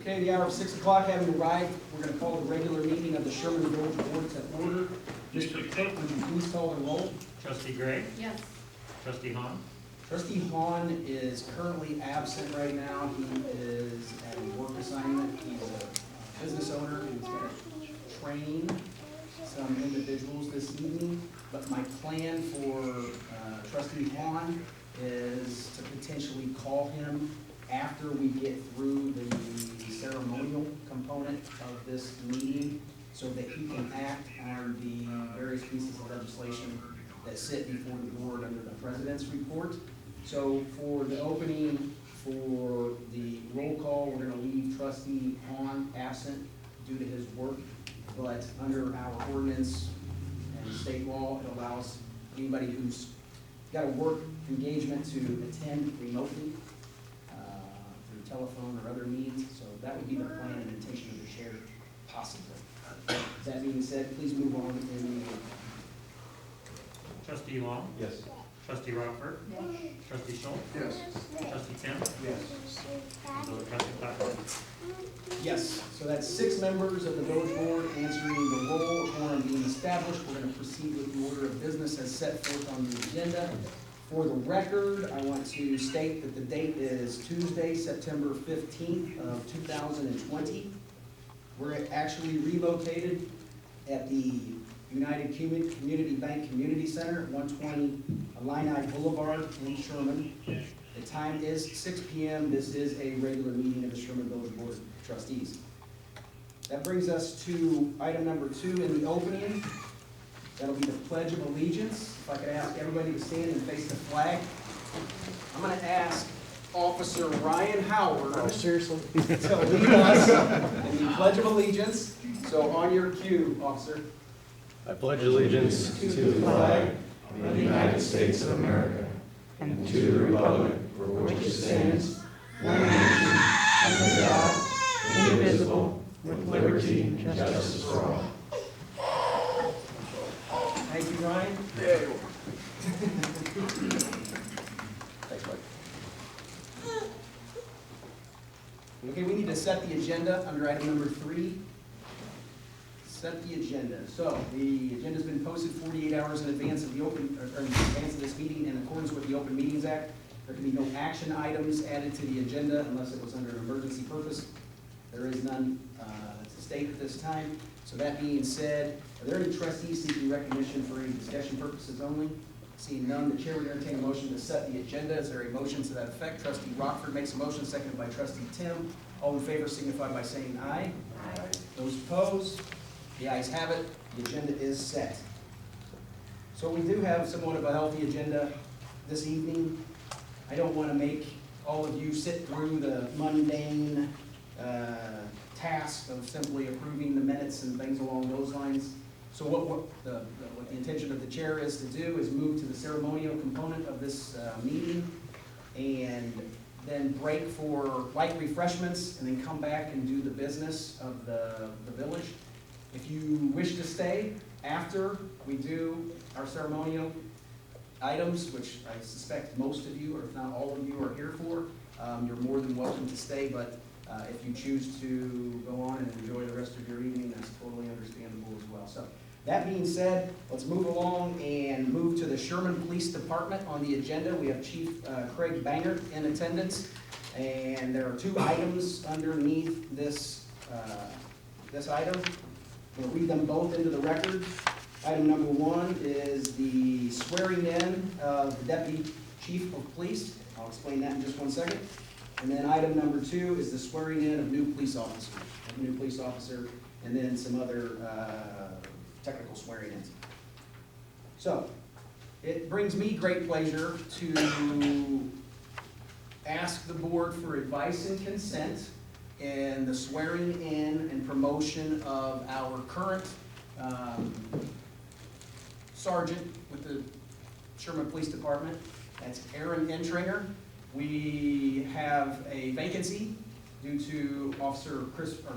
Okay, the hour of 6 o'clock having arrived, we're going to call the regular meeting of the Sherman Village Board to order. Mr. Clerk, would you please call the roll? Trustee Gray? Yes. Trustee Hahn? Trustee Hahn is currently absent right now. He is at a work assignment. He's a business owner who's going to train some individuals this evening. But my plan for Trustee Hahn is to potentially call him after we get through the ceremonial component of this meeting so that he can act on the various pieces of legislation that sit before the board under the president's report. So for the opening, for the roll call, we're going to leave Trustee Hahn absent due to his work, but under our ordinance and state law, it allows anybody who's got a work engagement to attend remotely through telephone or other means. So that would be the plan and intention of the chair, possibly. That being said, please move on in the meeting. Trustee Long? Yes. Trustee Rockford? Yes. Trustee Schultz? Yes. Trustee Tim? Yes. Trustee Clappert? Yes, so that's 6 members of the village board answering the roll. Quorum being established, we're going to proceed with the order of business as set forth on the agenda. For the record, I want to state that the date is Tuesday, September 15th of 2020. We're actually relocated at the United Community Bank Community Center, 120 Illini Boulevard in Sherman. The time is 6 p.m. This is a regular meeting of the Sherman Village Board of Trustees. That brings us to item number 2 in the opening. That'll be the Pledge of Allegiance. If I could ask everybody to stand and face the flag. I'm going to ask Officer Ryan Howard to lead us in the Pledge of Allegiance. So on your cue, officer. I pledge allegiance to the flag of the United States of America and to the republic for which it stands, one nation, under God, indivisible, with liberty and justice for all. Thank you, Ryan. There you Thanks, Mike. Okay, we need to set the agenda under item number 3. Set the agenda. So the agenda's been posted 48 hours in advance of the or in advance of this meeting in accordance with the Open Meetings Act. There can be no action items added to the agenda unless it was under an emergency purpose. There is none to state at this time. So that being said, are there any trustees seeking recognition for any discussion purposes only? Seeing none, the chair would entertain a motion to set the agenda. Is there a motion to that effect? Trustee Rockford makes a motion, seconded by Trustee Tim. All in favor signify by saying aye. Aye. Those opposed? The ayes have it. The agenda is set. So we do have somewhat of a healthy agenda this evening. I don't want to make all of you sit through the mundane task of simply approving the minutes and things along those lines. So what the intention of the chair is to do is move to the ceremonial component of this meeting and then break for light refreshments and then come back and do the business of the village. If you wish to stay after we do our ceremonial items, which I suspect most of you, or if not all of you, are here for, you're more than welcome to stay, but if you choose to go on and enjoy the rest of your evening, that's totally understandable as well. So that being said, let's move along and move to the Sherman Police Department on the agenda. We have Chief Craig Banger in attendance, and there are 2 items underneath this item. We'll read them both into the record. Item number 1 is the swearing in of the Deputy Chief of Police. I'll explain that in just one second. And then item number 2 is the swearing in of new police officers, and then some other technical swearing-ins. So, it brings me great pleasure to ask the board for advice and consent in the swearing in and promotion of our current sergeant with the Sherman Police Department. That's Aaron Entringer. We have a vacancy due to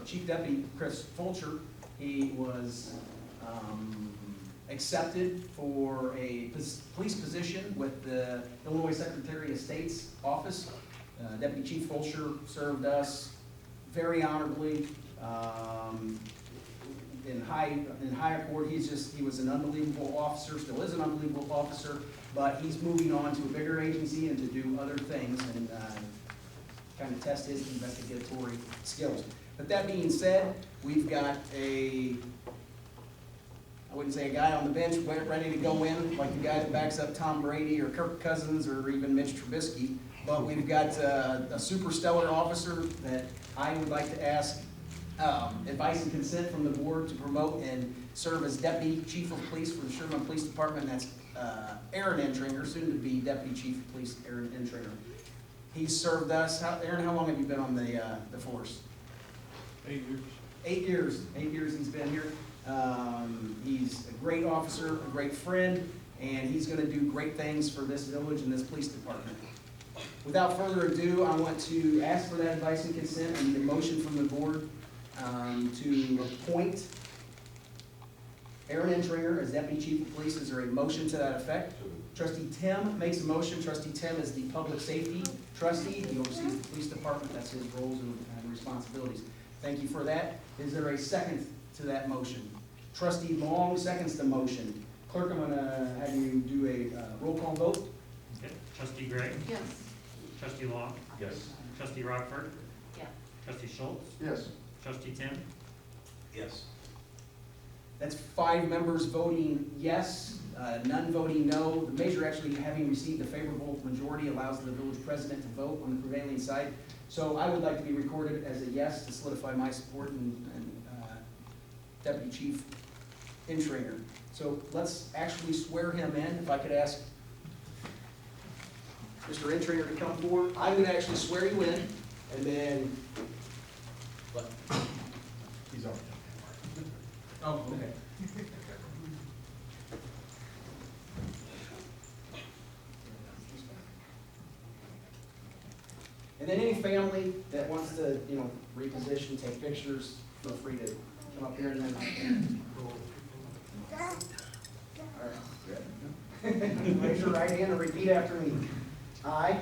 Chief Deputy Chris Fulcher. He was accepted for a police position with the Illinois Secretary of State's office. Deputy Chief Fulcher served us very honorably, in high accord. He was an unbelievable officer, still is an unbelievable officer, but he's moving on to a bigger agency and to do other things and kind of test his investigatory skills. But that being said, we've got I wouldn't say a guy on the bench ready to go in, like the guy that backs up Tom Brady or Kirk Cousins or even Mitch Trubisky, but we've got a super stellar officer that I would like to ask advice and consent from the board to promote and serve as Deputy Chief of Police for the Sherman Police Department. That's Aaron Entringer, soon to be Deputy Chief of Police Aaron Entringer. He's served us, Aaron, how long have you been on the force? 8 years. 8 years. 8 years he's been here. He's a great officer, a great friend, and he's going to do great things for this village and this police department. Without further ado, I want to ask for that advice and consent. I need a motion from the board to appoint Aaron Entringer as Deputy Chief of Police. Is there a motion to that effect? Trustee Tim makes a motion. Trustee Tim is the public safety trustee. He oversees the police department. That's his roles and responsibilities. Thank you for that. Is there a second to that motion? Trustee Long seconds the motion. Clerk, I'm going to have you do a roll call vote. Okay. Trustee Gray. Yes. Trustee Long. Yes. Trustee Rockford. Yes. Trustee Schultz. Yes. Trustee Tim. Yes. That's 5 members voting yes, none voting no. The measure actually having received a favorable majority allows the village president to vote on the prevailing side. So I would like to be recorded as a yes to solidify my support and Deputy Chief Entringer. So let's actually swear him in. If I could ask Mr. Entringer to come forward, I would actually swear you in, and then. What? He's already Oh, okay. And then any family that wants to, reposition, take pictures, feel free to come up here and then. All right, good. Raise your right hand and repeat after me. I,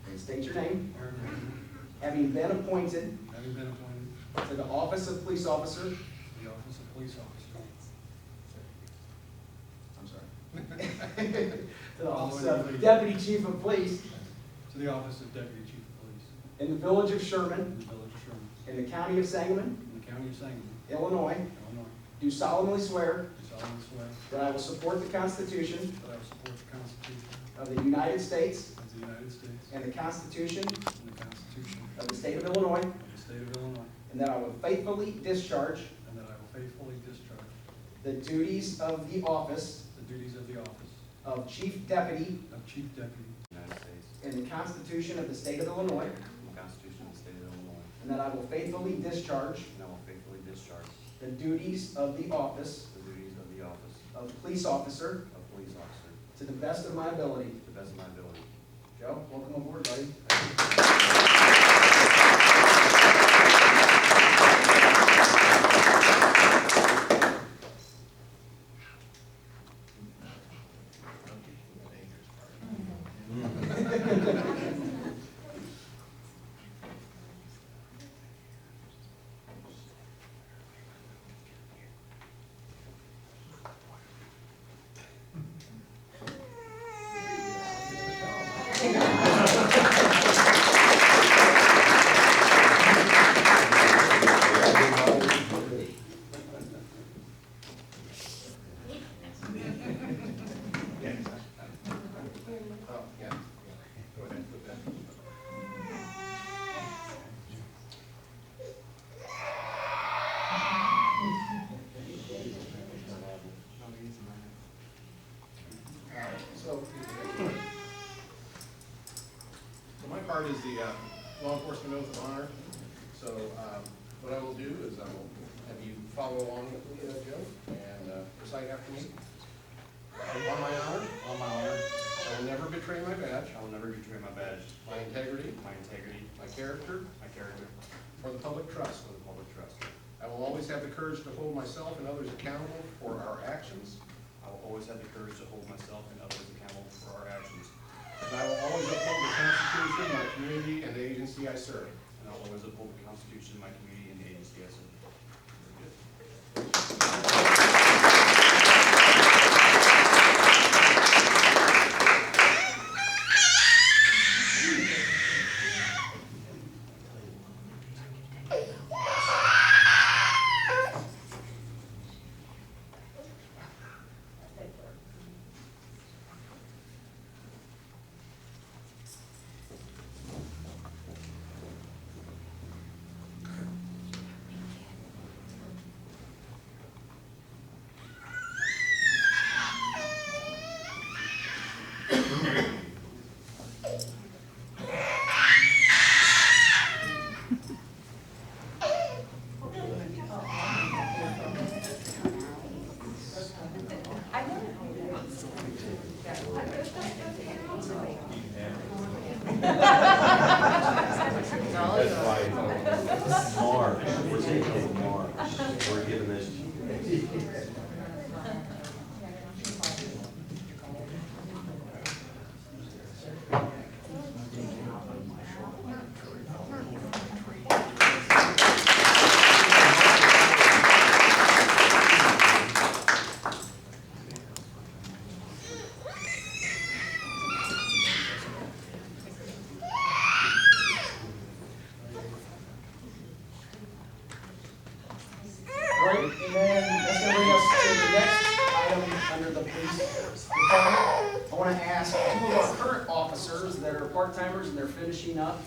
and state your name, having been appointed Having been appointed to the office of police officer, to the office of police officer. I'm sorry. to the office of Deputy Chief of Police To the office of Deputy Chief of Police in the village of in Sherman, the village of Sherman, in the county of Sangamon, in the county of Sangamon, Illinois, Illinois, do solemnly swear do solemnly swear that I will support the Constitution that I will support the Constitution of the United States of the United States and the Constitution and the Constitution of the State of Illinois, of the State of Illinois, and that I will faithfully discharge and that I will faithfully discharge the duties of the office the duties of the office of Chief Deputy of Chief Deputy United States in the Constitution of the State of Illinois, and the Constitution of the State of Illinois, and that I will faithfully discharge and I will faithfully discharge the duties of the office the duties of the office of police officer of police officer to the best of my ability. to the best of my ability. Joe, welcome aboard, buddy. So my part is the law enforcement oath of honor. So what I will do is I will have you follow along with me, Joe, and recite after me. On my honor, I will never betray my badge, I will never betray my badge, my integrity, my integrity, my character, or the public trust. or the public trust. I will always have the courage to hold myself and others accountable for our actions, I will always have the courage to hold myself and others accountable for our actions, and I will always uphold the Constitution, my community, and the agency I serve. and I and I'll always uphold the Constitution of my community and the agency I serve. That's right. March, we're taking March. We're giving this to you. All right, and then that's gonna bring us to the next item under the police department. I wanna ask two of our current officers that are part-timers and they're finishing up,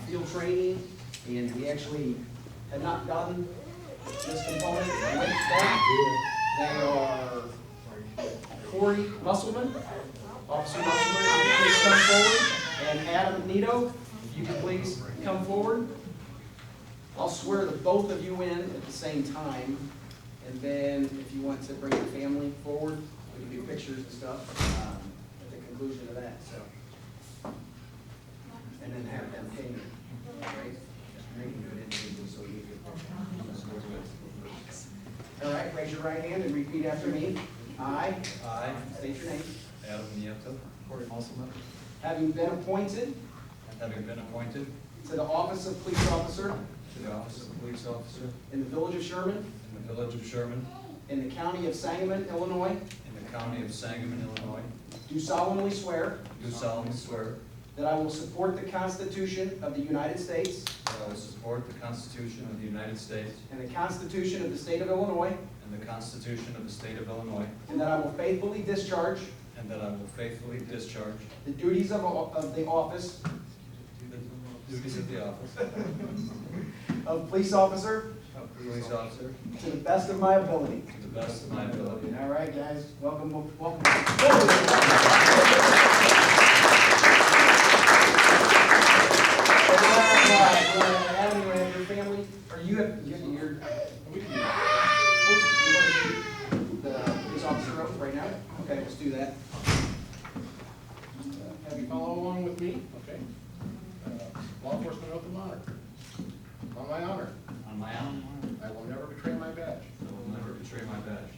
field training, and we actually had not done this component with them. They are Corey Musselman, Officer Musselman, if you please come forward, and Adam Nito, if you could please come forward. I'll swear the both of you in at the same time, and then if you want to bring your family forward, we can do pictures and stuff at the conclusion of that, so. And then have them pay me, right? Making good individuals, so you can. All right, raise your right hand and repeat after me. I state your name. Adam Nieto, Corey Musselman. Having been appointed having been appointed to the office of police officer to the office of police officer in the village of Sherman, in the village of Sherman, in the county of Sangamon, Illinois, in the county of Sangamon, Illinois, do solemnly swear do solemnly swear that I will support the Constitution of the United States that I will support the Constitution of the United States and the Constitution of the state of Illinois, and the Constitution of the state of Illinois, and that I will faithfully discharge and that I will faithfully discharge the duties of the office the duties of the office of police officer of police officer to the best of my ability. to the best of my ability. All right, guys, welcome. Adam, you have your family, or you have your, the police officer oath right now? Okay, let's do that. Have you follow along with me, okay? Law enforcement oath of honor. On my honor, On my own honor, I will never betray my badge, I will never betray my badge,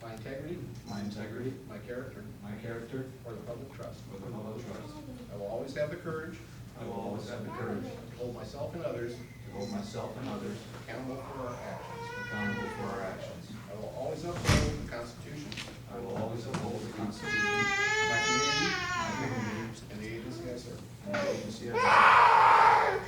my integrity, my integrity, my character, my character, or the public trust. or the public trust. I will always have the courage I will always have the courage to hold myself and others to hold myself and others accountable for our actions. accountable for our actions. I will always uphold the Constitution, I will always uphold the Constitution, my community, my community, and the agency I serve. and the agency I serve.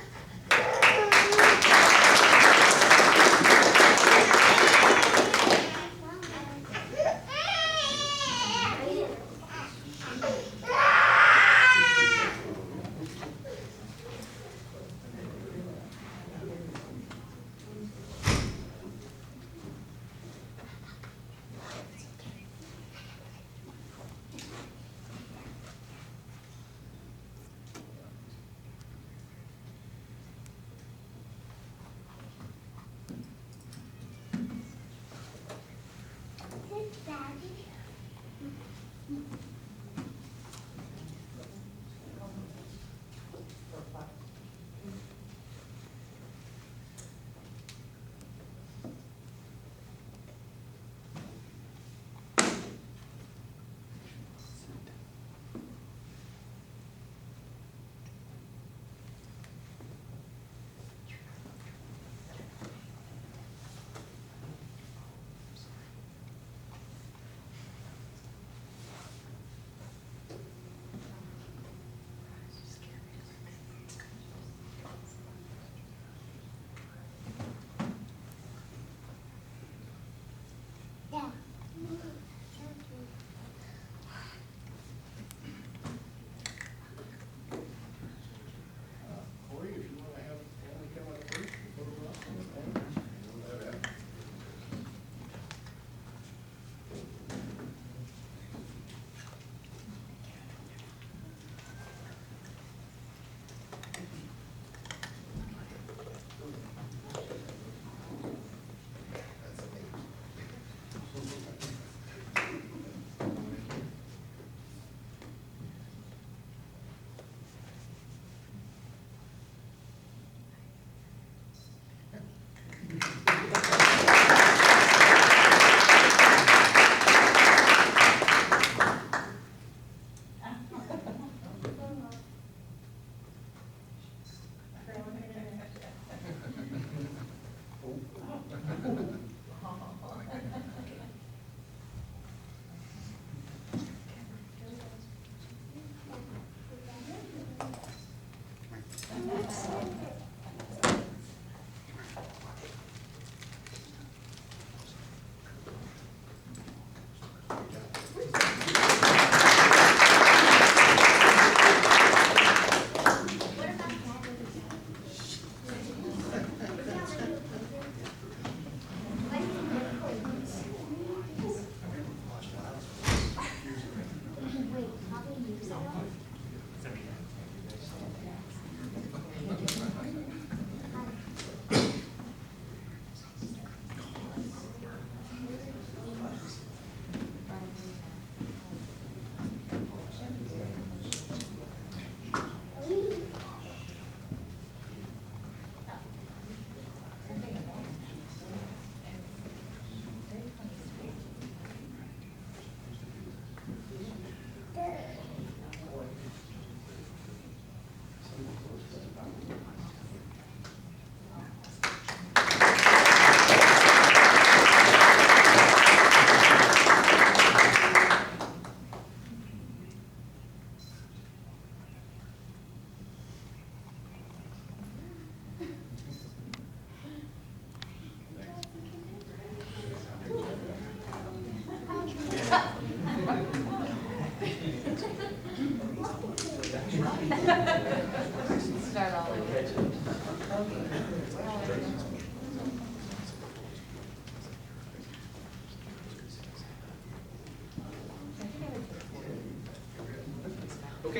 Okay,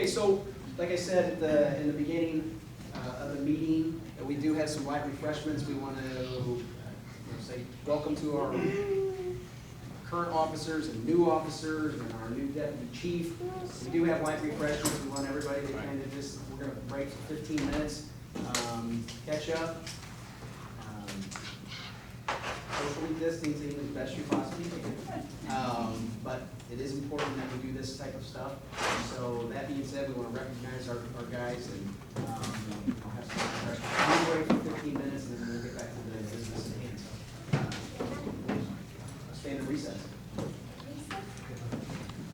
so, like I said in the beginning of the meeting, we do have some light refreshments. We want to say welcome to our current officers and new officers and our new deputy chief. We do have light refreshments. We want everybody to kind of just, we're going to break for 15 minutes, catch up, socially distancing as best you possibly can. But it is important that we do this type of stuff. So that being said, we want to recognize our guys and I'll have some refreshments. We'll break for 15 minutes and then we'll get back to the business